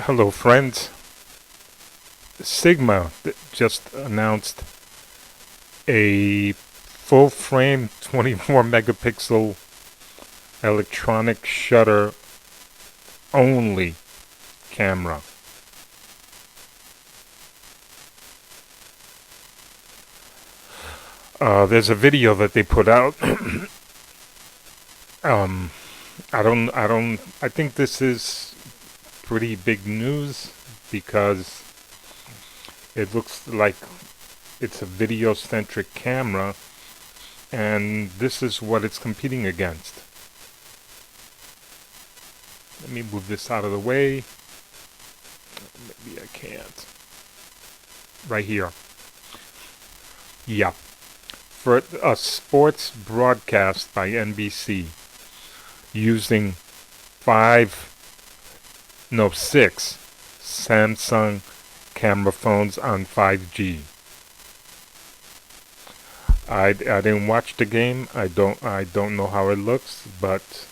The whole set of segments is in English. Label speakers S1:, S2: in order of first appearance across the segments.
S1: Hello, friends. Sigma just announced a full frame 24 megapixel electronic shutter only camera. There's a video that they put out. um, I think this is pretty big news because it looks like it's a video centric camera, and this is what it's competing against. Let me move this out of the way. Maybe I can't. Right here. Yeah. For a sports broadcast by NBC using six Samsung camera phones on 5G. I didn't watch the game. I don't know how it looks, but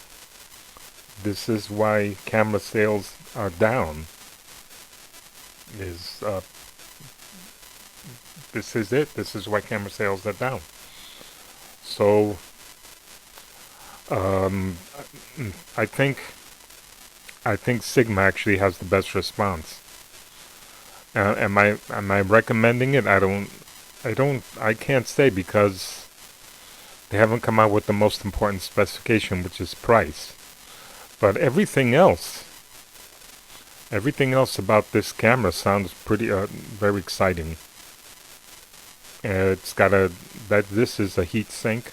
S1: this is why camera sales are down. This is it. This is why camera sales are down. So um, I think Sigma actually has the best response. Am I recommending it? I can't say because they haven't come out with the most important specification, which is price. But everything else about this camera sounds pretty very exciting. It's got this is a heat sink,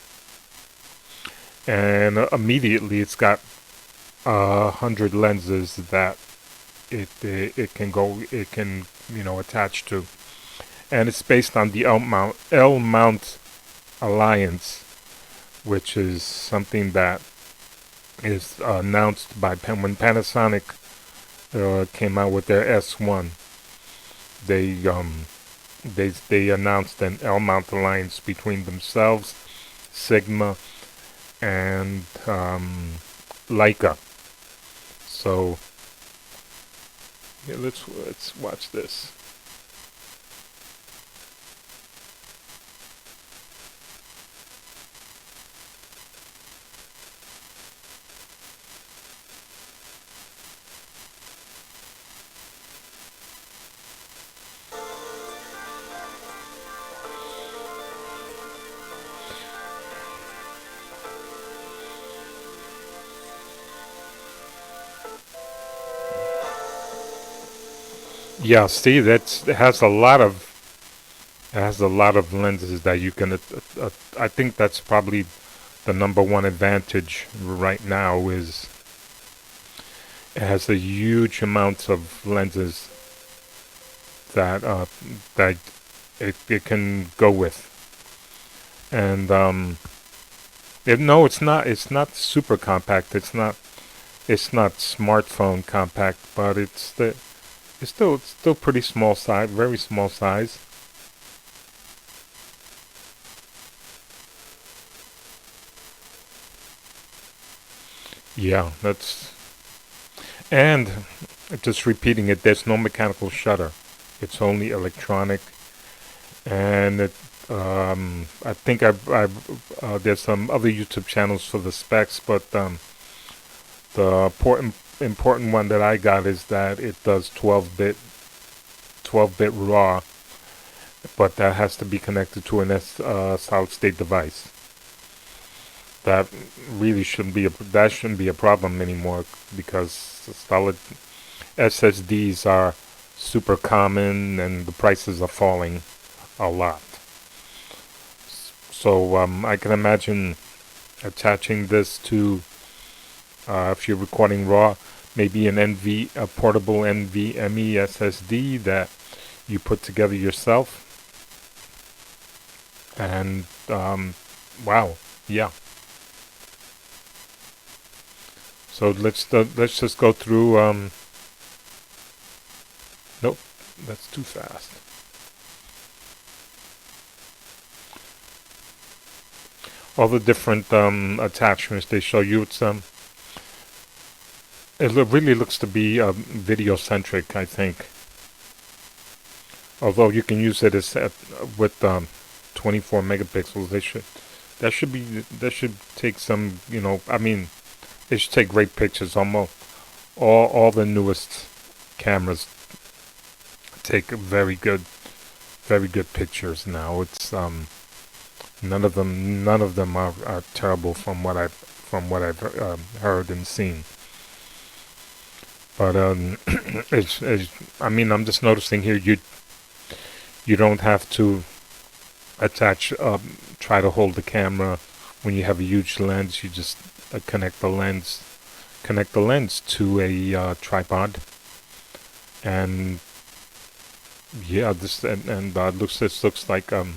S1: and immediately it's got 100 lenses that it can attach to, and it's based on the L mount Alliance, which is something that is announced by when Panasonic came out with their S1. They announced an L mount alliance between themselves, Sigma, and Leica. So yeah, let's watch this. Yeah, see, it has a lot of lenses that you can. I think that's probably the number one advantage right now is it has a huge amount of lenses that that it can go with, and no, it's not super compact. It's not smartphone compact, but it's still pretty small size, very small size. Yeah, and just repeating it, there's no mechanical shutter. It's only electronic, and I think there's some other YouTube channels for the specs, but the important one that I got is that it does 12-bit RAW, but that has to be connected to an solid state device. That really shouldn't be a problem anymore because solid SSDs are super common and the prices are falling a lot. So I can imagine attaching this to, if you're recording RAW, maybe a portable NVMe SSD that you put together yourself. And wow, yeah. So let's just go through. Nope, that's too fast. All the different attachments they show you. It's really looks to be video centric, I think. Although you can use it as with 24 megapixels, that should take some, I mean, it should take great pictures. Almost all the newest cameras take very good pictures now. It's none of them are terrible from what I've heard and seen. But I mean, I'm just noticing here you don't have to attach try to hold the camera when you have a huge lens. You just connect the lens to a tripod, and yeah, this looks like some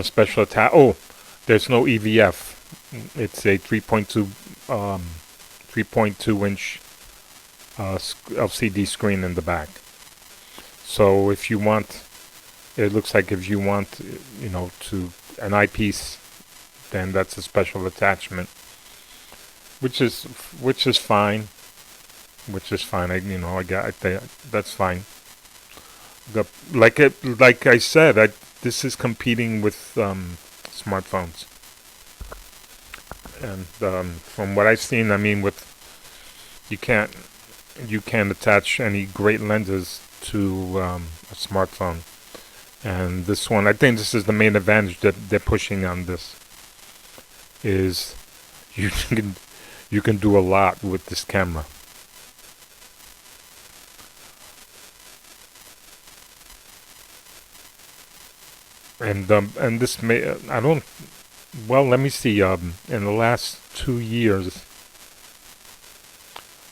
S1: special attack. Oh, there's no EVF. It's a 3.2 inch LCD screen in the back. So if you want, it looks like if you want, to an eyepiece, then that's a special attachment, which is fine. Which is fine. I think that's fine. Like I said, this is competing with smartphones, and from what I've seen, I mean, with you can't attach any great lenses to a smartphone, and this one, I think this is the main advantage that they're pushing on this, is you can do a lot with this camera. And this may I don't well, let me see. In the last 2 years,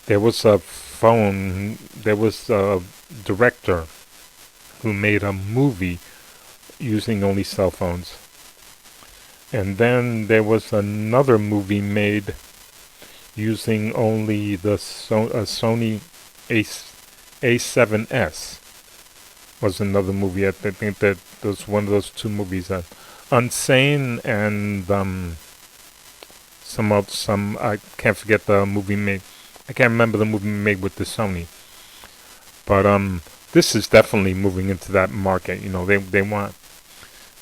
S1: there was a director who made a movie using only cell phones, and then there was another movie made using only the Sony A7S. Was another movie. I think that was one of those two movies. Unsane and some I can't forget the movie made. I can't remember the movie made with the Sony. But this is definitely moving into that market.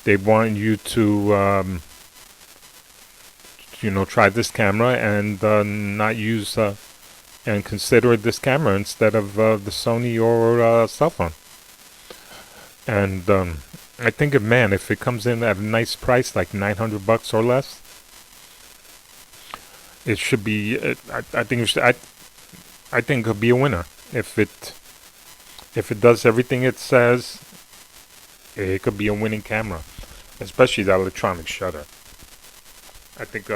S1: They want you to try this camera and not use and consider this camera instead of the Sony or cell phone. And I think if it comes in at a nice price, like $900 or less, it should be. I think it should. I think it'll be a winner if it does everything it says. It could be a winning camera, especially the electronic shutter. I think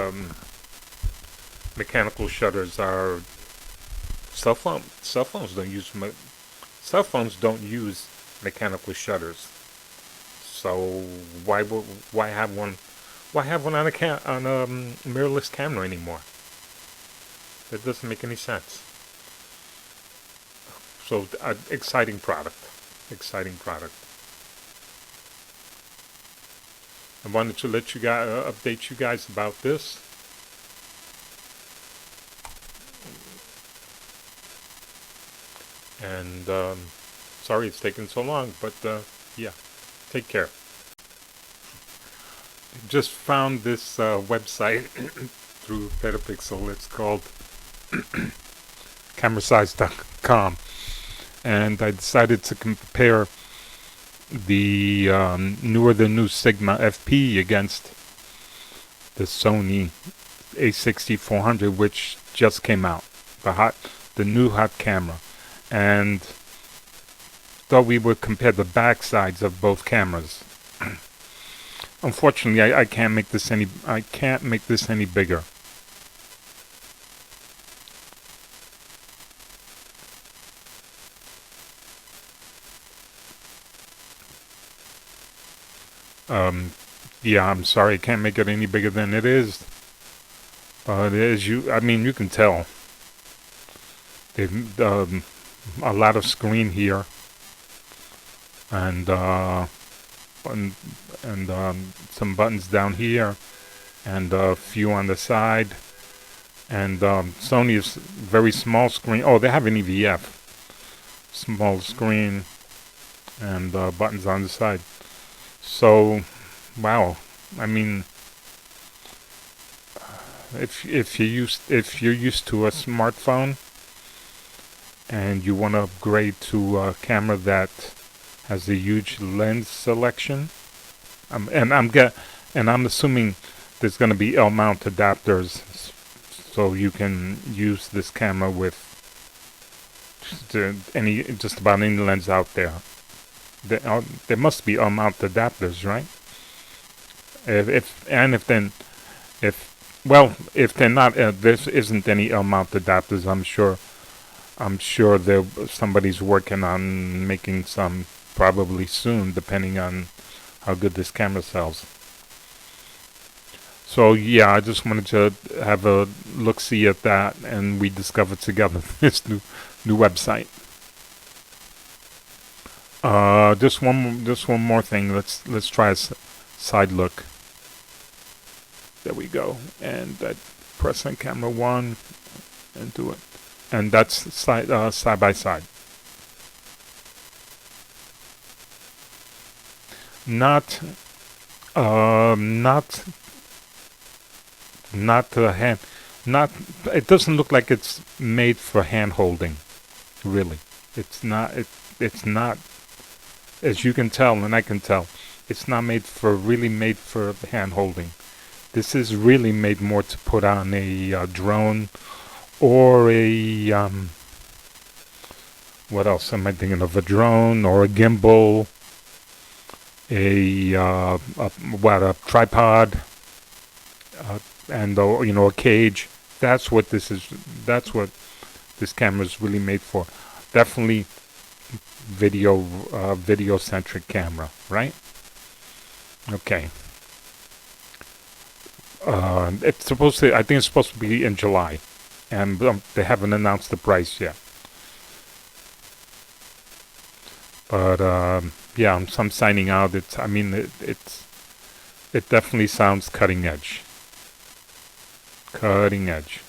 S1: mechanical shutters are cell phones don't use mechanical shutters. So why have one? Why have one on a mirrorless camera anymore? That doesn't make any sense. So exciting product. I wanted to let you guys update you guys about this. And sorry it's taken so long, but yeah, take care. Just found this website through Petapixel. It's called camerasize.com, and I decided to compare the new Sigma FP against the Sony A6400, which just came out, the new hot camera, and thought we would compare the back sides of both cameras. Unfortunately, I can't make this any bigger. Yeah, I'm sorry, I can't make it any bigger than it is. You can tell. They've a lot of screen here, and some buttons down here, and a few on the side, And Sony is very small screen. Oh, they have an EVF, small screen, and buttons on the side. So, wow. I mean, if you're used to a smartphone and you want to upgrade to a camera that has a huge lens selection, and I'm assuming there's going to be L mount adapters, so you can use this camera with just about any lens out there. There must be L mount adapters, right? If they're not, there isn't any L mount adapters. I'm sure there somebody's working on making some probably soon, depending on how good this camera sells. So yeah, I just wanted to have a look see at that, and we discovered together this new website. Just one more thing. Let's try a side look. There we go, and that press on camera 1 and do it, and that's side by side. Not not hand, not. It doesn't look like it's made for hand holding. Really, it's not. It's not. As you can tell, and I can tell, it's not really made for hand holding. This is really made more to put on a drone or a what else am I thinking of? A drone or a gimbal, a tripod, and a cage. That's what this is. That's what this camera is really made for. Definitely video centric camera, right? Okay. It's supposed to. I think it's supposed to be in July, and they haven't announced the price yet. But yeah, I'm signing out. I mean, it definitely sounds cutting edge. Cutting edge.